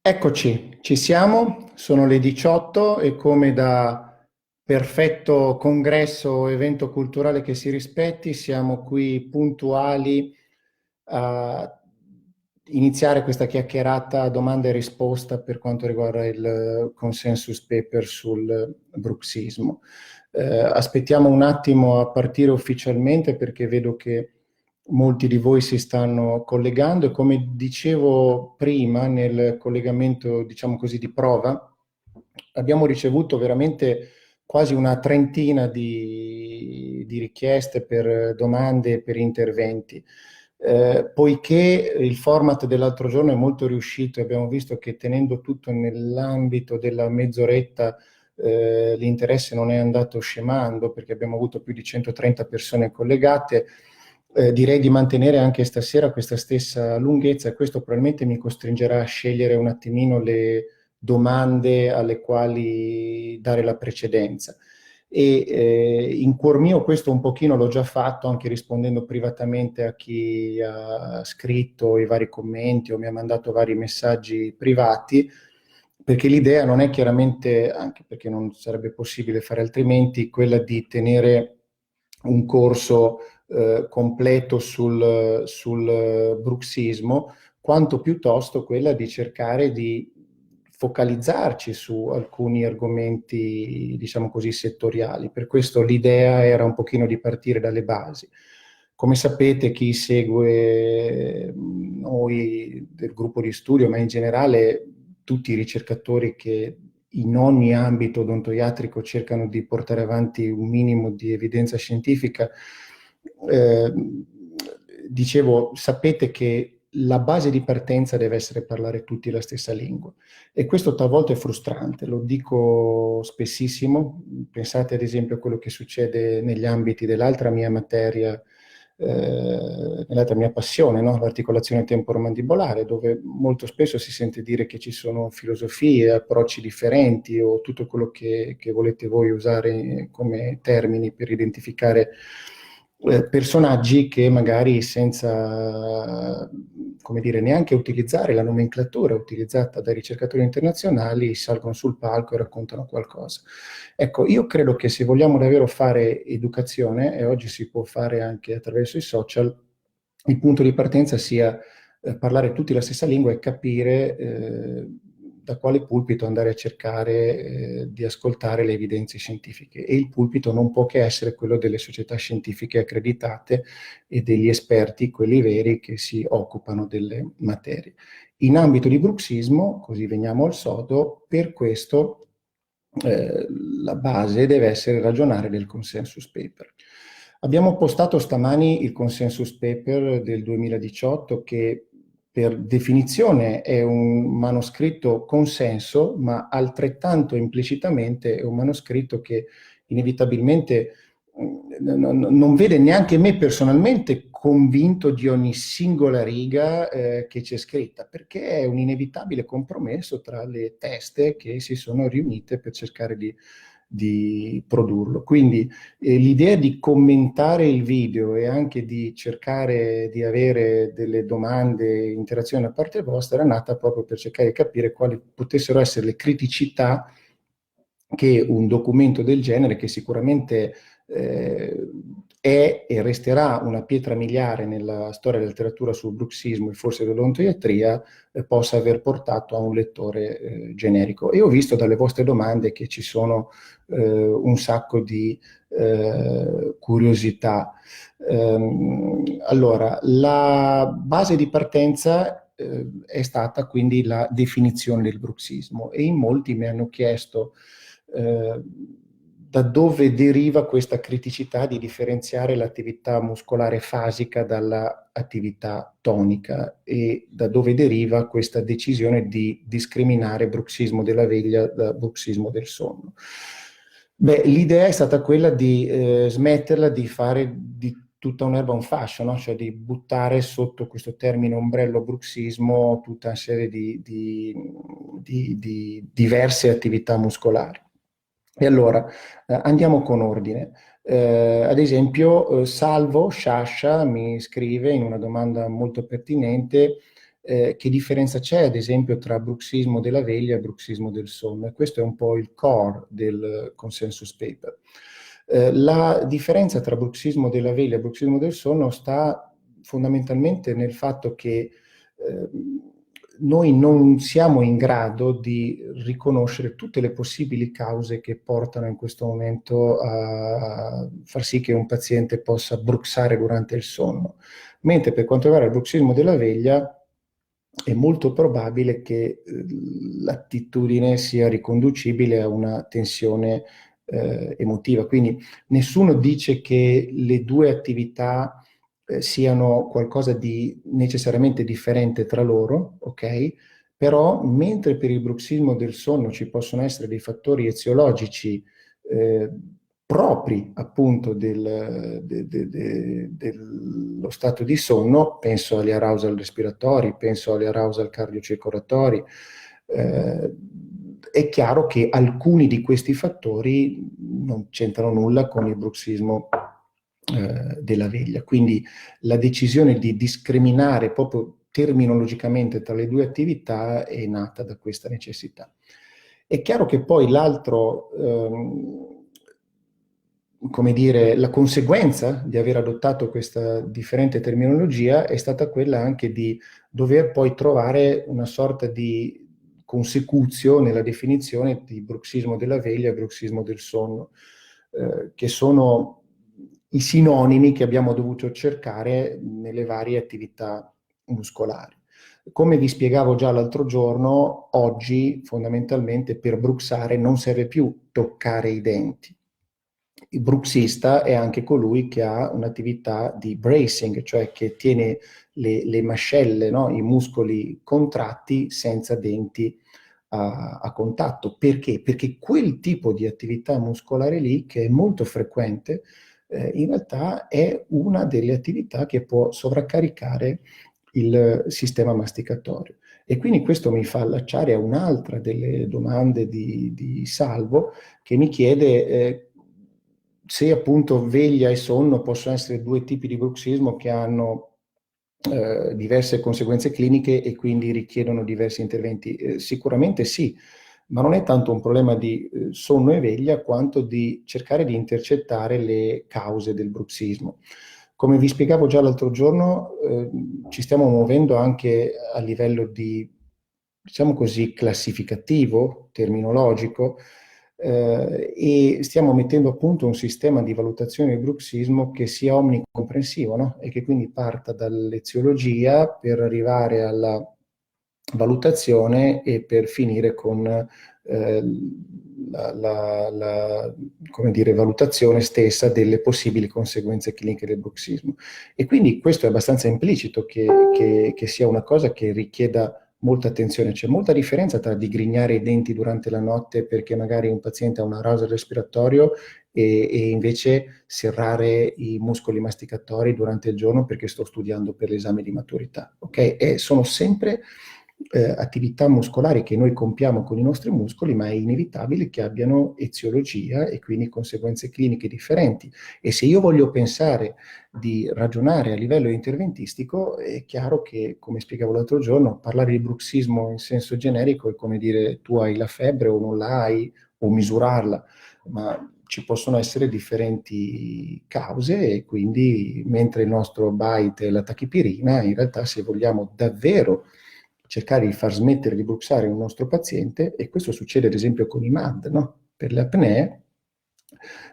Eccoci, ci siamo, sono le 18 e come da perfetto congresso, evento culturale che si rispetti, siamo qui puntuali a iniziare questa chiacchierata a domanda e risposta per quanto riguarda il consensus paper sul bruxismo. Aspettiamo un attimo a partire ufficialmente perché vedo che molti di voi si stanno collegando e come dicevo prima nel collegamento, diciamo così, di prova, abbiamo ricevuto veramente quasi una trentina di richieste per domande e per interventi. Poiché il format dell'altro giorno è molto riuscito, abbiamo visto che tenendo tutto nell'ambito della mezz'oretta l'interesse non è andato scemando perché abbiamo avuto più di 130 persone collegate. Direi di mantenere anche stasera questa stessa lunghezza e questo probabilmente mi costringerà a scegliere un attimino le domande alle quali dare la precedenza. In cuor mio questo un pochino l'ho già fatto anche rispondendo privatamente a chi ha scritto i vari commenti o mi ha mandato vari messaggi privati, perché l'idea non è chiaramente, anche perché non sarebbe possibile fare altrimenti, quella di tenere un corso completo sul bruxismo, quanto piuttosto quella di cercare di focalizzarci su alcuni argomenti, diciamo così, settoriali. Per questo l'idea era un pochino di partire dalle basi. Come sapete, chi segue noi del gruppo di studio, ma in generale tutti i ricercatori che in ogni ambito odontoiatrico cercano di portare avanti un minimo di evidenza scientifica, eh, dicevo, sapete che la base di partenza deve essere parlare tutti la stessa lingua e questo talvolta è frustrante, lo dico spessissimo. Pensate ad esempio a quello che succede negli ambiti dell'altra mia materia, nell'altra mia passione, no? L'articolazione temporomandibolare, dove molto spesso si sente dire che ci sono filosofie, approcci differenti o tutto quello che volete voi usare come termini per identificare personaggi che magari senza, come dire, neanche utilizzare la nomenclatura utilizzata dai ricercatori internazionali salgono sul palco e raccontano qualcosa. Ecco, io credo che se vogliamo davvero fare educazione, e oggi si può fare anche attraverso i social, il punto di partenza sia parlare tutti la stessa lingua e capire da quale pulpito andare a cercare di ascoltare le evidenze scientifiche. E il pulpito non può che essere quello delle società scientifiche accreditate e degli esperti, quelli veri, che si occupano delle materie. In ambito di bruxismo, così veniamo al sodo, per questo la base deve essere ragionare del consensus paper. Abbiamo postato stamani il consensus paper del 2018 che per definizione è un manoscritto consenso, ma altrettanto implicitamente è un manoscritto che inevitabilmente non vede neanche me personalmente convinto di ogni singola riga che c'è scritta, perché è un inevitabile compromesso tra le teste che si sono riunite per cercare di produrlo. Quindi l'idea di commentare il video e anche di cercare di avere delle domande, interazioni da parte vostra, era nata proprio per cercare di capire quali potessero essere le criticità che un documento del genere, che sicuramente è e resterà una pietra miliare nella storia della letteratura sul bruxismo e forse dell'odontoiatria, possa aver portato a un lettore generico. E ho visto dalle vostre domande che ci sono un sacco di curiosità. Allora, la base di partenza è stata quindi la definizione del bruxismo e in molti mi hanno chiesto da dove deriva questa criticità di differenziare l'attività muscolare fasica dall'attività tonica e da dove deriva questa decisione di discriminare bruxismo della veglia da bruxismo del sonno. Beh, l'idea è stata quella di smetterla di fare di tutta un'erba un fascio, no? Cioè di buttare sotto questo termine ombrello bruxismo tutta una serie di diverse attività muscolari. E allora andiamo con ordine. Ad esempio, Salvo Sciascia mi scrive in una domanda molto pertinente che differenza c'è, ad esempio, tra bruxismo della veglia e bruxismo del sonno? E questo è un po' il core del consensus paper. La differenza tra bruxismo della veglia e bruxismo del sonno sta fondamentalmente nel fatto che noi non siamo in grado di riconoscere tutte le possibili cause che portano in questo momento a far sì che un paziente possa bruxare durante il sonno. Mentre per quanto riguarda il bruxismo della veglia, è molto probabile che l'attitudine sia riconducibile a una tensione emotiva. Quindi nessuno dice che le due attività siano qualcosa di necessariamente differente tra loro, ok? Però mentre per il bruxismo del sonno ci possono essere dei fattori eziologici eh, propri appunto dello stato di sonno, penso agli arousal respiratori, penso agli arousal cardiocircolatori, è chiaro che alcuni di questi fattori non c'entrano nulla con il bruxismo della veglia. Quindi la decisione di discriminare proprio terminologicamente tra le due attività è nata da questa necessità. È chiaro che poi l'altro, come dire, la conseguenza di aver adottato questa differente terminologia è stata quella anche di dover poi trovare una sorta di consecuzio nella definizione di bruxismo della veglia e bruxismo del sonno, che sono i sinonimi che abbiamo dovuto cercare nelle varie attività muscolari. Come vi spiegavo già l'altro giorno, oggi fondamentalmente per bruxare non serve più toccare i denti. Il bruxista è anche colui che ha un'attività di bracing, cioè che tiene le mascelle, no? I muscoli contratti senza denti a contatto. Perché? Perché quel tipo di attività muscolare lì, che è molto frequente, in realtà è una delle attività che può sovraccaricare il sistema masticatorio. E quindi questo mi fa allacciare a un'altra delle domande di Salvo, che mi chiede se appunto veglia e sonno possono essere due tipi di bruxismo che hanno diverse conseguenze cliniche e quindi richiedono diversi interventi. Sicuramente sì, ma non è tanto un problema di sonno e veglia quanto di cercare di intercettare le cause del bruxismo. Come vi spiegavo già l'altro giorno, ci stiamo muovendo anche a livello di, diciamo così, classificativo, terminologico, e stiamo mettendo a punto un sistema di valutazione del bruxismo che sia omnicomprensivo, no? E che quindi parta dall'eziologia per arrivare alla valutazione e per finire con come dire, valutazione stessa delle possibili conseguenze cliniche del bruxismo. E quindi questo è abbastanza implicito che sia una cosa che richieda molta attenzione. C'è molta differenza tra digrignare i denti durante la notte perché magari un paziente ha un arousal respiratorio e invece serrare i muscoli masticatori durante il giorno perché sto studiando per l'esame di maturità. Ok? E sono sempre attività muscolari che noi compiamo con i nostri muscoli, ma è inevitabile che abbiano eziologia e quindi conseguenze cliniche differenti. E se io voglio pensare di ragionare a livello interventistico, è chiaro che, come spiegavo l'altro giorno, parlare di bruxismo in senso generico è come dire tu hai la febbre o non la hai, o misurarla, ma ci possono essere differenti cause e quindi mentre il nostro bite è la tachipirina, in realtà se vogliamo davvero cercare di far smettere di bruxare un nostro paziente, e questo succede ad esempio con i MAD, no? Per le apnee,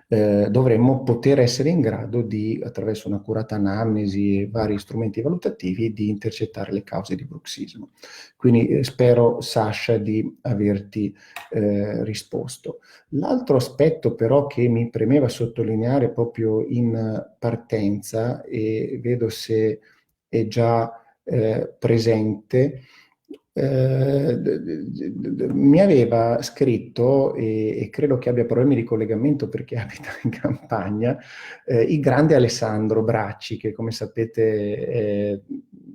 dovremmo poter essere in grado di, attraverso un'accurata anamnesi e vari strumenti valutativi, di intercettare le cause di bruxismo. Quindi spero, Sasha, di averti risposto. L'altro aspetto però che mi premeva sottolineare proprio in partenza, e vedo se è già presente, mi aveva scritto, e credo che abbia problemi di collegamento perché abita in campagna, il grande Alessandro Bracci, che come sapete è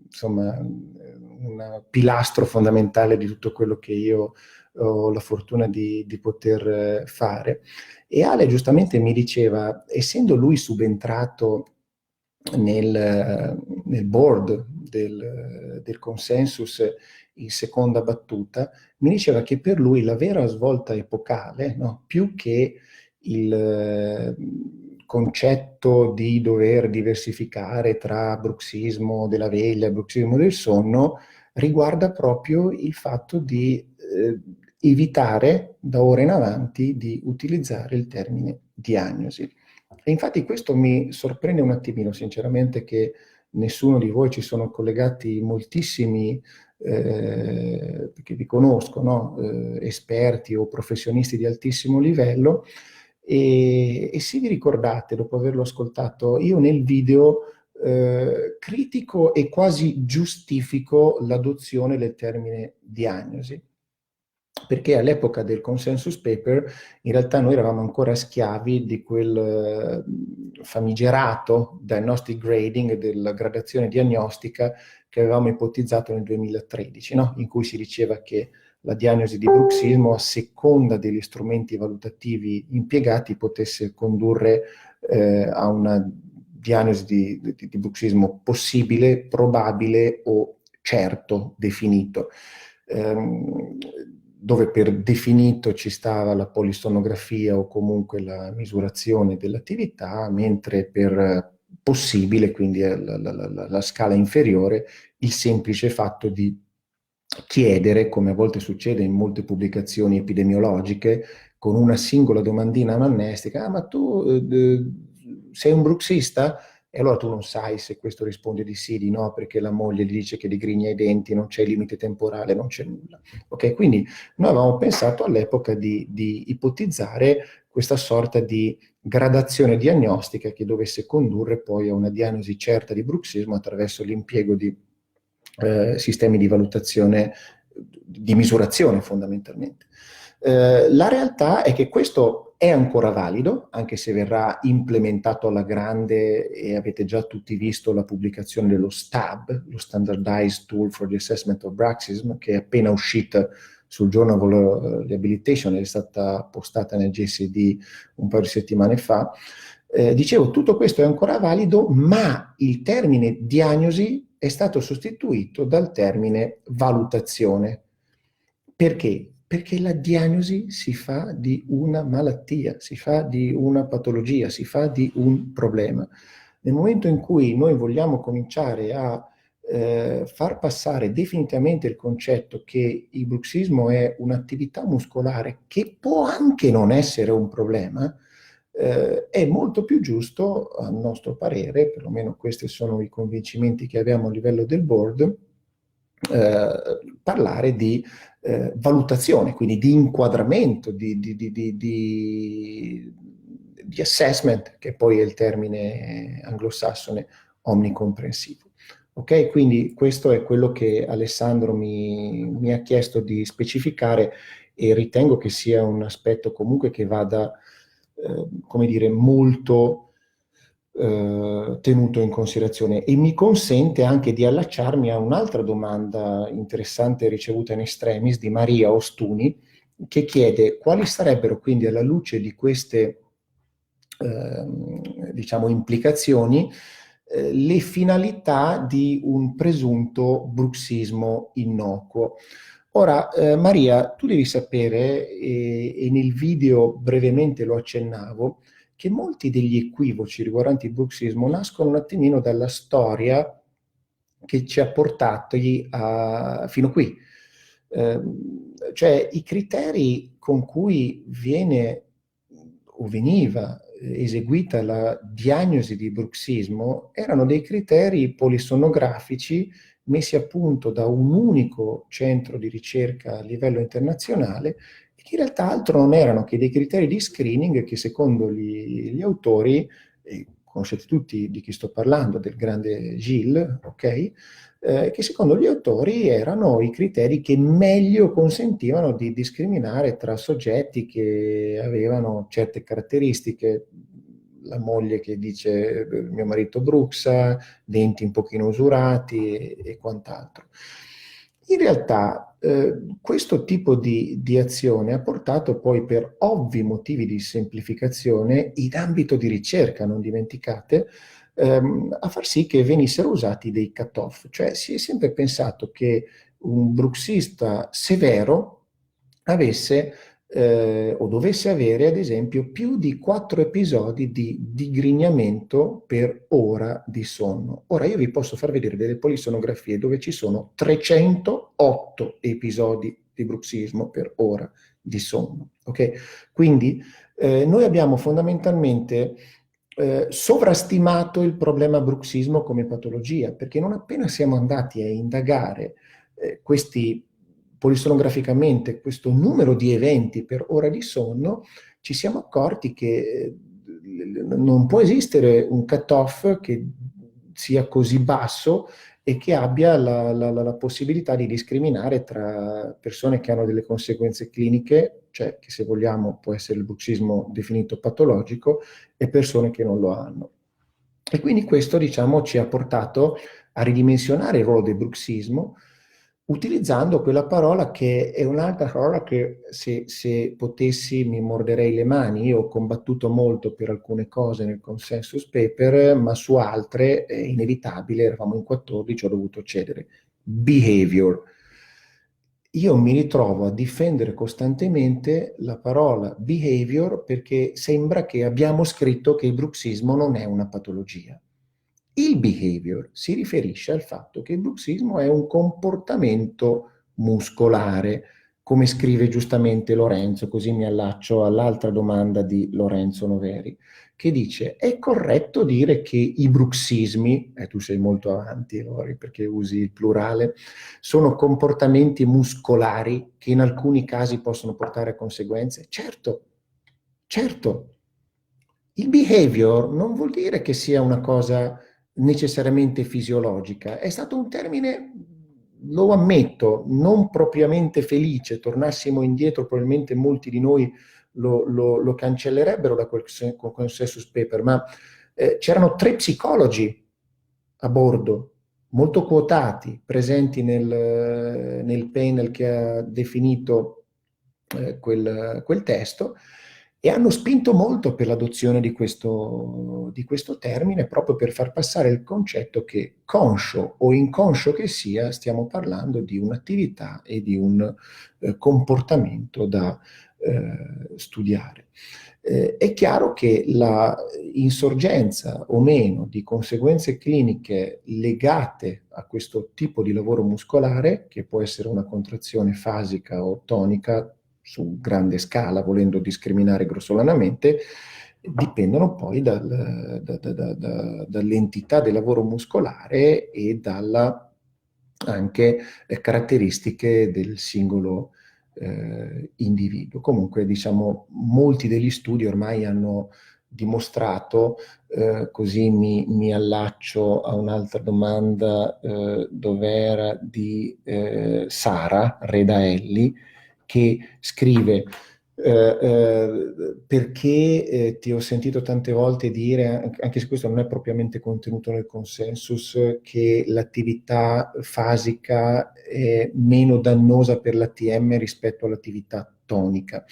insomma un pilastro fondamentale di tutto quello che io ho la fortuna di poter fare. E Ale giustamente mi diceva, essendo lui subentrato nel board del consensus in seconda battuta, mi diceva che per lui la vera svolta epocale, no, più che il concetto di dover diversificare tra bruxismo della veglia e bruxismo del sonno, riguarda proprio il fatto di evitare da ora in avanti di utilizzare il termine diagnosi. E infatti questo mi sorprende un attimino, sinceramente, che nessuno di voi ci sono collegati moltissimi che vi conosco, no? Esperti o professionisti di altissimo livello, e se vi ricordate, dopo averlo ascoltato, io nel video critico e quasi giustifico l'adozione del termine diagnosi, perché all'epoca del consensus paper in realtà noi eravamo ancora schiavi di quel famigerato diagnostic grading, della gradazione diagnostica che avevamo ipotizzato nel 2013, no? In cui si diceva che la diagnosi di bruxismo, a seconda degli strumenti valutativi impiegati, potesse condurre a una diagnosi di bruxismo possibile, probabile o certo, definito. Dove per definito ci stava la polisonografia o comunque la misurazione dell'attività, mentre per possibile, quindi la scala inferiore, il semplice fatto di chiedere, come a volte succede in molte pubblicazioni epidemiologiche, con una singola domandina anamnestica: ma tu sei un bruxista? E allora tu non sai se questo risponde di sì, di no, perché la moglie gli dice che digrigna i denti, non c'è limite temporale, non c'è nulla. Ok, quindi noi avevamo pensato all'epoca di ipotizzare questa sorta di gradazione diagnostica che dovesse condurre poi a una diagnosi certa di bruxismo attraverso l'impiego di sistemi di valutazione, di misurazione fondamentalmente. La realtà è che questo è ancora valido, anche se verrà implementato alla grande, e avete già tutti visto la pubblicazione dello STAB, lo Standardized Tool for the Assessment of Bruxism, che è appena uscita sul Journal of Rehabilitation, è stata postata nel JCD un paio di settimane fa. Dicevo, tutto questo è ancora valido, ma il termine diagnosi è stato sostituito dal termine valutazione. Perché? Perché la diagnosi si fa di una malattia, si fa di una patologia, si fa di un problema. Nel momento in cui noi vogliamo cominciare a far passare definitivamente il concetto che il bruxismo è un'attività muscolare che può anche non essere un problema, è molto più giusto, a nostro parere, perlomeno questi sono i convincimenti che abbiamo a livello del board, parlare di valutazione, quindi di inquadramento, di assessment, che poi è il termine anglosassone omnicomprensivo. Ok, quindi questo è quello che Alessandro mi ha chiesto di specificare, e ritengo che sia un aspetto comunque che vada, come dire, molto tenuto in considerazione, e mi consente anche di allacciarmi a un'altra domanda interessante ricevuta in extremis di Maria Ostuni, che chiede quali sarebbero quindi, alla luce di queste diciamo implicazioni, le finalità di un presunto bruxismo innocuo. Ora, Maria, tu devi sapere, e nel video brevemente lo accennavo, che molti degli equivoci riguardanti il bruxismo nascono un attimino dalla storia che ci ha portati fino qui. Cioè i criteri con cui viene o veniva eseguita la diagnosi di bruxismo erano dei criteri polisonnografici messi a punto da un unico centro di ricerca a livello internazionale, e che in realtà altro non erano che dei criteri di screening che, secondo gli autori, conoscete tutti di chi sto parlando, del grande Gilles, ok? Che secondo gli autori erano i criteri che meglio consentivano di discriminare tra soggetti che avevano certe caratteristiche: la moglie che dice mio marito bruxa, denti un pochino usurati e quant'altro. In realtà questo tipo di azione ha portato poi, per ovvi motivi di semplificazione, in ambito di ricerca, non dimenticate, a far sì che venissero usati dei cut-off. Cioè si è sempre pensato che un bruxista severo avesse o dovesse avere, ad esempio, più di 4 episodi di digrignamento per ora di sonno. Ora io vi posso far vedere delle polisonografie dove ci sono 308 episodi di bruxismo per ora di sonno. Ok? Quindi noi abbiamo fondamentalmente sovrastimato il problema bruxismo come patologia, perché non appena siamo andati a indagare questi polisonograficamente questo numero di eventi per ora di sonno, ci siamo accorti che non può esistere un cut-off che sia così basso e che abbia la possibilità di discriminare tra persone che hanno delle conseguenze cliniche, cioè che se vogliamo può essere il bruxismo definito patologico, e persone che non lo hanno. E quindi questo, diciamo, ci ha portato a ridimensionare il ruolo del bruxismo utilizzando quella parola che è un'altra parola che se potessi mi morderei le mani. Io ho combattuto molto per alcune cose nel consensus paper, ma su altre è inevitabile, eravamo in 14, ho dovuto cedere. Behavior. Io mi ritrovo a difendere costantemente la parola behavior perché sembra che abbiamo scritto che il bruxismo non è una patologia. Il behavior si riferisce al fatto che il bruxismo è un comportamento muscolare, come scrive giustamente Lorenzo, così mi allaccio all'altra domanda di Lorenzo Noveri, che dice: è corretto dire che i bruxismi, tu sei molto avanti, Lori, perché usi il plurale, sono comportamenti muscolari che in alcuni casi possono portare a conseguenze? Certo, certo. Il behavior non vuol dire che sia una cosa necessariamente fisiologica, è stato un termine, lo ammetto, non propriamente felice. Tornassimo indietro, probabilmente molti di noi lo cancellerebbero da quel consensus paper, ma c'erano 3 psicologi a bordo, molto quotati, presenti nel panel che ha definito quel testo, e hanno spinto molto per l'adozione di questo termine, proprio per far passare il concetto che, conscio o inconscio che sia, stiamo parlando di un'attività e di un comportamento da studiare. È chiaro che la insorgenza o meno di conseguenze cliniche legate a questo tipo di lavoro muscolare, che può essere una contrazione fasica o tonica su grande scala, volendo discriminare grossolanamente, dipendono poi dall'entità del lavoro muscolare e dalla anche caratteristiche del singolo individuo. Comunque, diciamo, molti degli studi ormai hanno dimostrato, così mi allaccio a un'altra domanda, dove era di Sara Redaelli, che scrive perché ti ho sentito tante volte dire, anche se questo non è propriamente contenuto nel consensus, che l'attività fasica è meno dannosa per l'ATM rispetto all'attività tonica.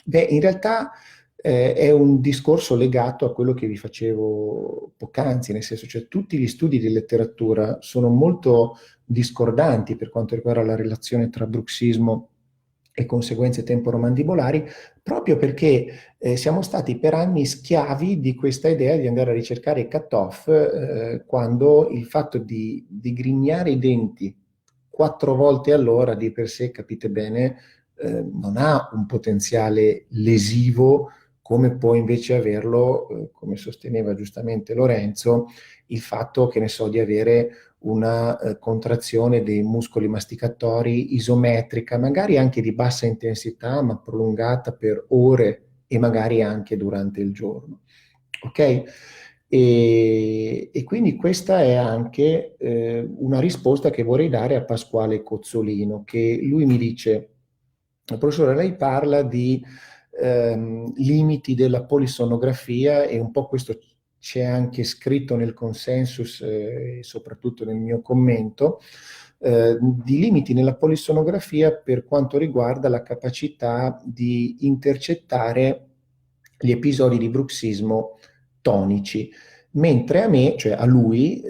Beh, in realtà è un discorso legato a quello che vi facevo poc'anzi, nel senso, cioè tutti gli studi di letteratura sono molto discordanti per quanto riguarda la relazione tra bruxismo e conseguenze temporomandibolari, proprio perché siamo stati per anni schiavi di questa idea di andare a ricercare i cut-off, quando il fatto di digrignare i denti 4 volte all'ora di per sé, capite bene, non ha un potenziale lesivo come può invece averlo, come sosteneva giustamente Lorenzo, il fatto, che ne so, di avere una contrazione dei muscoli masticatori isometrica, magari anche di bassa intensità, ma prolungata per ore e magari anche durante il giorno. Ok? E quindi questa è anche una risposta che vorrei dare a Pasquale Cozzolino, che lui mi dice: professore, lei parla di limiti della polisonografia, e un po' questo c'è anche scritto nel consensus e soprattutto nel mio commento, di limiti nella polisonografia per quanto riguarda la capacità di intercettare gli episodi di bruxismo tonici. mentre a me, cioè a lui,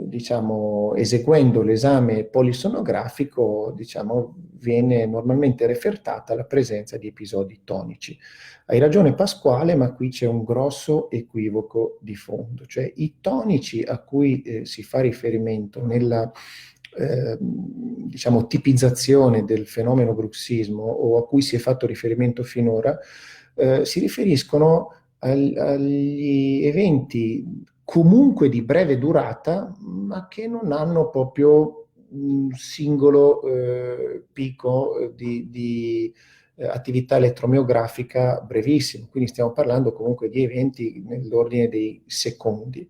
diciamo, eseguendo l'esame polisonografico, diciamo, viene normalmente refertata la presenza di episodi tonici. Hai ragione Pasquale, ma qui c'è un grosso equivoco di fondo, cioè i tonici a cui si fa riferimento nella diciamo, tipizzazione del fenomeno bruxismo o a cui si è fatto riferimento finora, si riferiscono agli eventi comunque di breve durata, ma che non hanno proprio un singolo picco di attività elettromiografica brevissimo. Quindi stiamo parlando comunque di eventi nell'ordine dei secondi.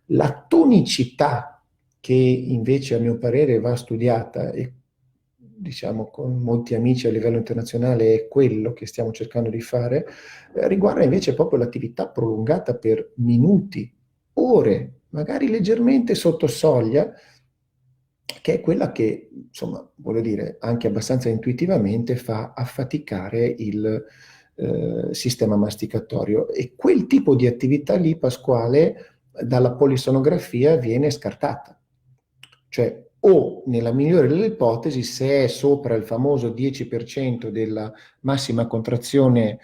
La tonicità, che invece a mio parere va studiata e diciamo con molti amici a livello internazionale è quello che stiamo cercando di fare, riguarda invece proprio l'attività prolungata per minuti, ore, magari leggermente sotto soglia, che è quella che, insomma, voglio dire, anche abbastanza intuitivamente fa affaticare il sistema masticatorio. E quel tipo di attività lì, Pasquale, dalla polisonografia viene scartata. Cioè, o nella migliore delle ipotesi, se è sopra il famoso 10% della massima contrazione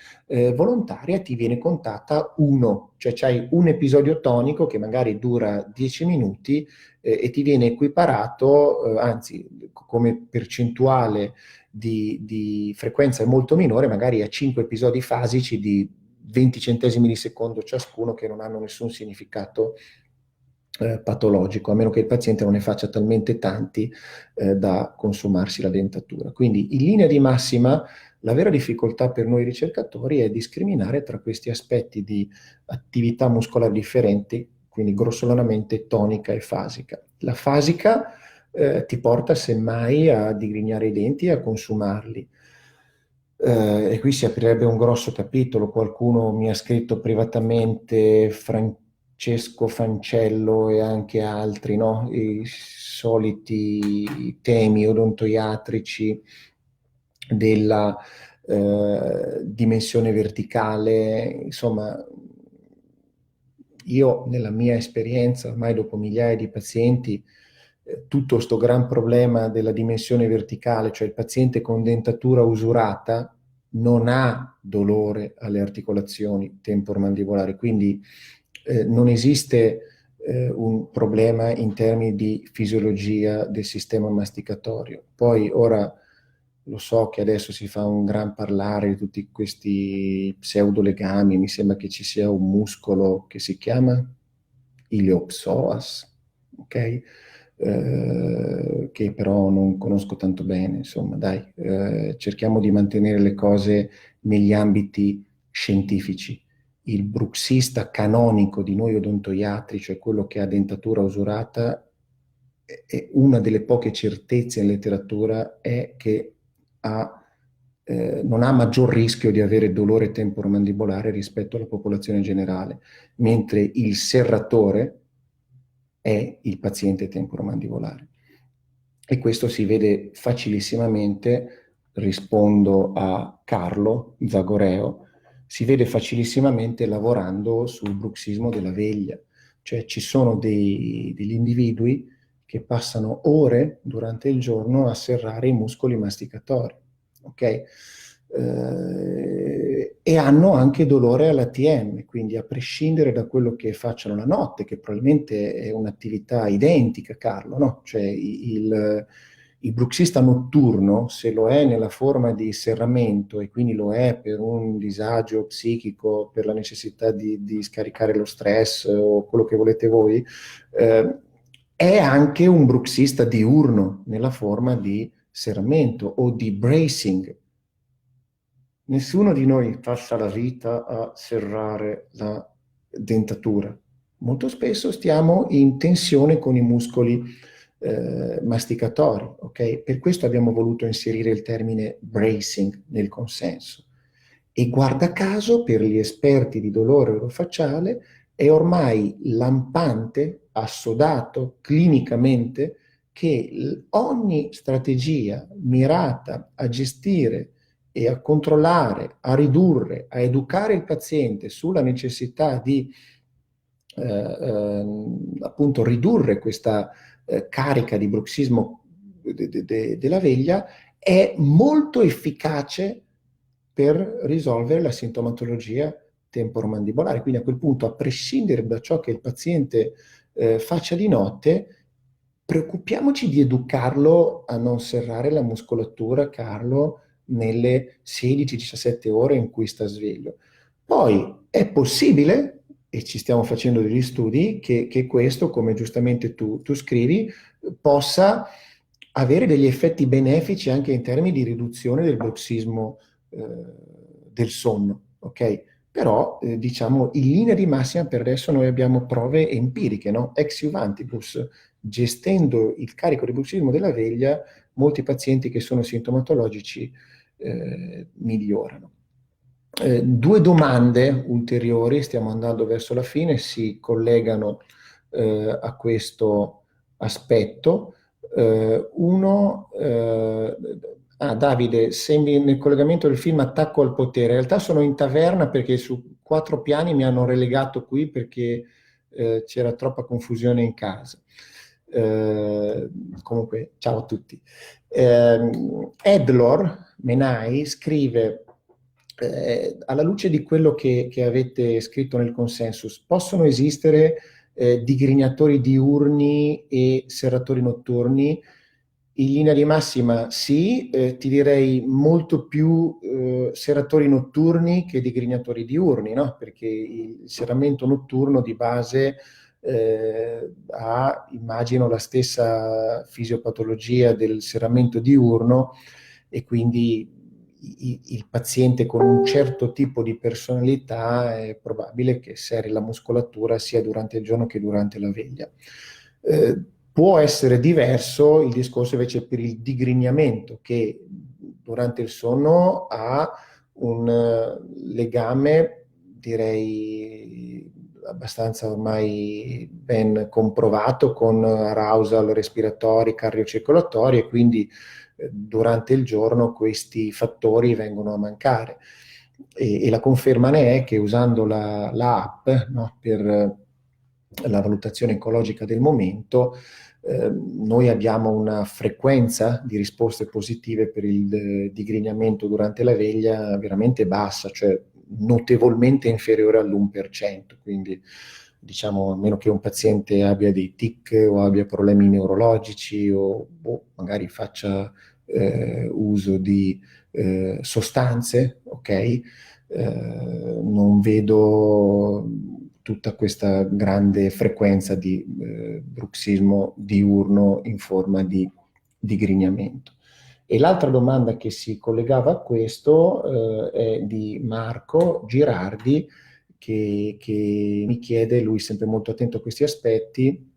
volontaria, ti viene contata uno, cioè c'hai un episodio tonico che magari dura 10 minuti e ti viene equiparato, anzi, come percentuale di frequenza è molto minore, magari a 5 episodi fasici di 20 centesimi di secondo ciascuno che non hanno nessun significato patologico, a meno che il paziente non ne faccia talmente tanti da consumarsi la dentatura. Quindi in linea di massima la vera difficoltà per noi ricercatori è discriminare tra questi aspetti di attività muscolare differenti, quindi grossolanamente tonica e fasica. La fasica ti porta semmai a digrignare i denti e a consumarli. E qui si aprirebbe un grosso capitolo. Qualcuno mi ha scritto privatamente, Francesco Fancello e anche altri, no? I soliti temi odontoiatrici della dimensione verticale. Insomma, io nella mia esperienza, ormai dopo migliaia di pazienti, tutto sto gran problema della dimensione verticale, cioè il paziente con dentatura usurata non ha dolore alle articolazioni temporomandibolari, quindi non esiste un problema in termini di fisiologia del sistema masticatorio. Poi ora lo so che adesso si fa un gran parlare di tutti questi pseudolegami, mi sembra che ci sia un muscolo che si chiama iliopsoas, ok? Che però non conosco tanto bene, insomma, dai, cerchiamo di mantenere le cose negli ambiti scientifici. Il bruxista canonico di noi odontoiatri, cioè quello che ha dentatura usurata, è una delle poche certezze in letteratura è che non ha maggior rischio di avere dolore temporomandibolare rispetto alla popolazione generale, mentre il serratore è il paziente temporomandibolare. E questo si vede facilissimamente, rispondo a Carlo Zagoreo, si vede facilissimamente lavorando sul bruxismo della veglia. Cioè ci sono degli individui che passano ore durante il giorno a serrare i muscoli masticatori, ok? E hanno anche dolore all'ATM, quindi a prescindere da quello che facciano la notte, che probabilmente è un'attività identica, Carlo, no? Cioè il bruxista notturno, se lo è nella forma di serramento e quindi lo è per un disagio psichico, per la necessità di scaricare lo stress o quello che volete voi, è anche un bruxista diurno nella forma di serramento o di bracing. Nessuno di noi passa la vita a serrare la dentatura. Molto spesso stiamo in tensione con i muscoli masticatori, ok? Per questo abbiamo voluto inserire il termine bracing nel consenso. E guarda caso, per gli esperti di dolore orofaciale, è ormai lampante, assodato clinicamente che ogni strategia mirata a gestire e a controllare, a ridurre, a educare il paziente sulla necessità di appunto ridurre questa carica di bruxismo della veglia, è molto efficace per risolvere la sintomatologia temporomandibolare. Quindi a quel punto, a prescindere da ciò che il paziente faccia di notte, preoccupiamoci di educarlo a non serrare la muscolatura, Carlo, nelle 16-17 ore in cui sta sveglio. Poi è possibile, e ci stiamo facendo degli studi, che questo, come giustamente tu scrivi, possa avere degli effetti benefici anche in termini di riduzione del bruxismo del sonno, ok? Però, diciamo, in linea di massima per adesso noi abbiamo prove empiriche, no? Ex juvantibus, gestendo il carico di bruxismo della veglia, molti pazienti che sono sintomatologici migliorano. Due domande ulteriori, stiamo andando verso la fine, si collegano a questo aspetto. Davide, sembri nel collegamento del film Attacco al potere. In realtà sono in taverna perché su 4 piani mi hanno relegato qui perché c'era troppa confusione in casa. Comunque, ciao a tutti. Edlor Menai scrive, alla luce di quello che avete scritto nel consensus, possono esistere digrignatori diurni e serratori notturni? In linea di massima sì, ti direi molto più serratori notturni che digrignatori diurni, no? Perché il serramento notturno di base ha, immagino, la stessa fisiopatologia del serramento diurno e quindi il paziente con un certo tipo di personalità è probabile che serri la muscolatura sia durante il giorno che durante la veglia. Può essere diverso il discorso invece per il digrignamento, che durante il sonno ha un legame, direi, abbastanza ormai ben comprovato con arousal respiratori, cardiocircolatori, e quindi durante il giorno questi fattori vengono a mancare. E la conferma ne è che usando l'app, no, per la valutazione ecologica del momento, noi abbiamo una frequenza di risposte positive per il digrignamento durante la veglia veramente bassa, cioè notevolmente inferiore all'1%, quindi diciamo a meno che un paziente abbia dei tic o abbia problemi neurologici o magari faccia uso di sostanze, ok? Non vedo tutta questa grande frequenza di bruxismo diurno in forma di digrignamento. E l'altra domanda che si collegava a questo è di Marco Girardi, che mi chiede, lui è sempre molto attento a questi aspetti,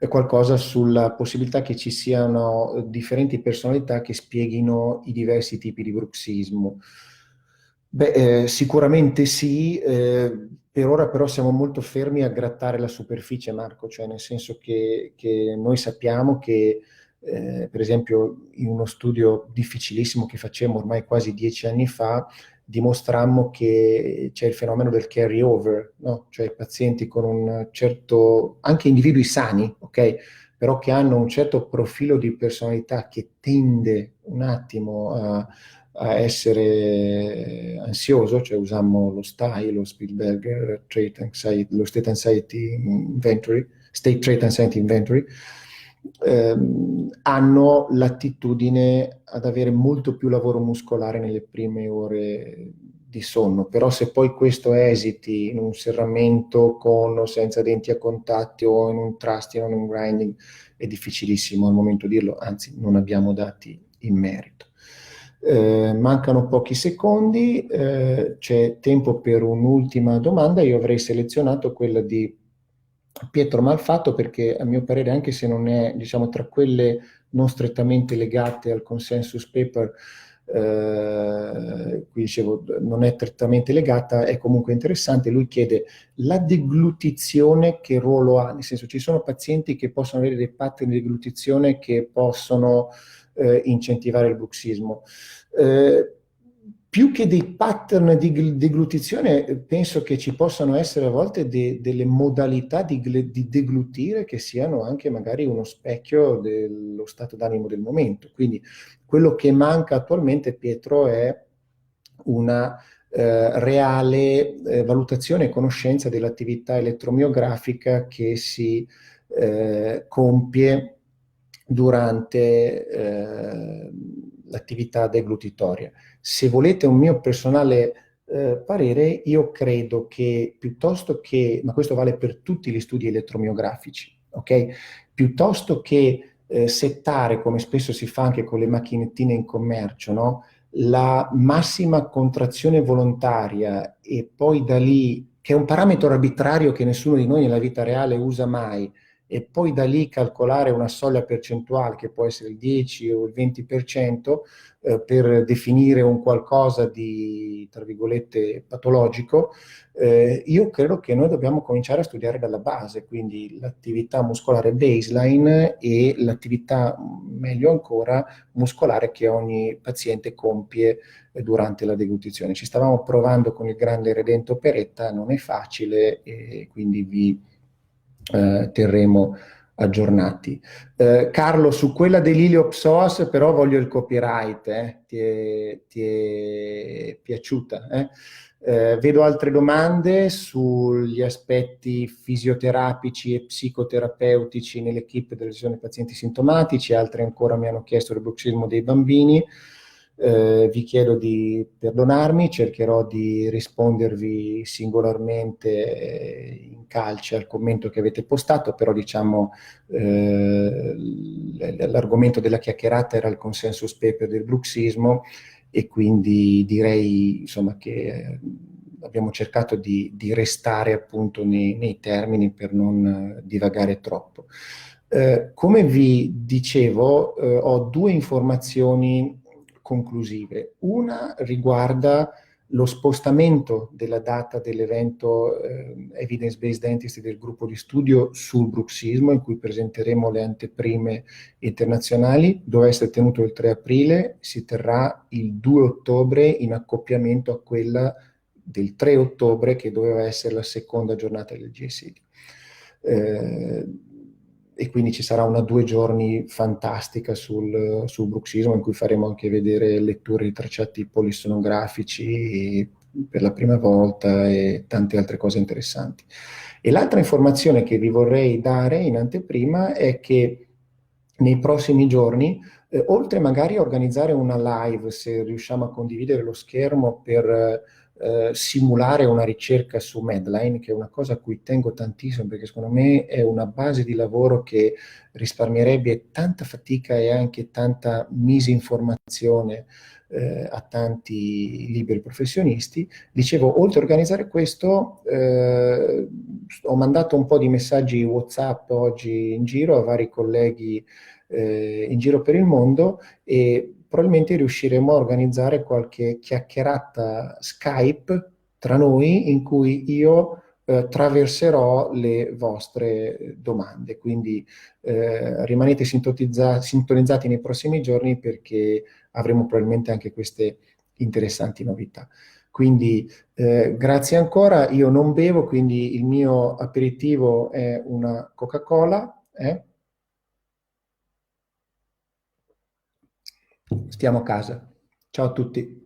qualcosa sulla possibilità che ci siano differenti personalità che spieghino i diversi tipi di bruxismo. Beh, sicuramente sì, per ora però siamo molto fermi a grattare la superficie, Marco, cioè nel senso che noi sappiamo che, per esempio, in uno studio difficilissimo che facemmo ormai quasi 10 anni fa, dimostrammo che c'è il fenomeno del carry-over, no? Cioè pazienti con un certo, anche individui sani, ok? Però che hanno un certo profilo di personalità che tende un attimo a essere ansioso, cioè usammo lo STAI, lo Spielberger Trait Anxiety, lo State Anxiety Inventory, State Trait Anxiety Inventory, hanno l'attitudine ad avere molto più lavoro muscolare nelle prime ore di sonno, però se poi questo esiti in un serramento con o senza denti a contatti o in un thrusting o in un grinding è difficilissimo al momento dirlo, anzi non abbiamo dati in merito. Mancano pochi secondi, c'è tempo per un'ultima domanda. Io avrei selezionato quella di Pietro Malfatto perché a mio parere, anche se non è, diciamo, tra quelle non strettamente legate al consensus paper, qui dicevo non è strettamente legata, è comunque interessante. Lui chiede la deglutizione che ruolo ha, nel senso ci sono pazienti che possono avere dei pattern di deglutizione che possono incentivare il bruxismo. più che dei pattern di deglutizione, penso che ci possano essere a volte delle modalità di deglutire che siano anche magari uno specchio dello stato d'animo del momento. Quindi quello che manca attualmente, Pietro, è una reale valutazione e conoscenza dell'attività elettromiografica che si compie durante l'attività deglutitoria. Se volete un mio personale parere, io credo che piuttosto che, ma questo vale per tutti gli studi elettromiografici, ok? Piuttosto che settare, come spesso si fa anche con le macchinettine in commercio, no? La massima contrazione volontaria e poi da lì, che è un parametro arbitrario che nessuno di noi nella vita reale usa mai, e poi da lì calcolare una soglia percentuale che può essere il 10 o il 20% per definire un qualcosa di, tra virgolette, patologico, io credo che noi dobbiamo cominciare a studiare dalla base, quindi l'attività muscolare baseline e l'attività, meglio ancora, muscolare che ogni paziente compie durante la deglutizione. Ci stavamo provando con il grande Redento Peretta, non è facile e quindi vi terremo aggiornati. Carlo, su quella dell'Iliopsoas però voglio il copyright, ti è piaciuta? Vedo altre domande sugli aspetti fisioterapici e psicoterapeutici nell'equipe delle lesioni pazienti sintomatici, altre ancora mi hanno chiesto il bruxismo dei bambini. Vi chiedo di perdonarmi, cercherò di rispondervi singolarmente in calce al commento che avete postato, però diciamo l'argomento della chiacchierata era il consensus paper del bruxismo e quindi direi insomma che abbiamo cercato di restare appunto nei termini per non divagare troppo. Come vi dicevo, ho due informazioni conclusive. Una riguarda lo spostamento della data dell'evento Evidence-Based Dentistry del gruppo di studio sul bruxismo, in cui presenteremo le anteprime internazionali. Doveva essere tenuto il 3 aprile, si terrà il 2 ottobre in accoppiamento a quella del 3 ottobre, che doveva essere la seconda giornata del GSD. E quindi ci sarà una 2 giorni fantastica sul bruxismo in cui faremo anche vedere letture di tracciati polissonografici per la prima volta e tante altre cose interessanti. E l'altra informazione che vi vorrei dare in anteprima è che nei prossimi giorni, oltre magari a organizzare una live, se riusciamo a condividere lo schermo per simulare una ricerca su Medline, che è una cosa a cui tengo tantissimo perché secondo me è una base di lavoro che risparmierebbe tanta fatica e anche tanta misinformazione a tanti liberi professionisti. Dicevo, oltre a organizzare questo, ho mandato un po' di messaggi WhatsApp oggi in giro a vari colleghi in giro per il mondo e probabilmente riusciremo a organizzare qualche chiacchierata Skype tra noi in cui io traverserò le vostre domande. Quindi rimanete sintonizzati nei prossimi giorni perché avremo probabilmente anche queste interessanti novità. Quindi grazie ancora, io non bevo, quindi il mio aperitivo è una Coca-Cola. Stiamo a casa. Ciao a tutti.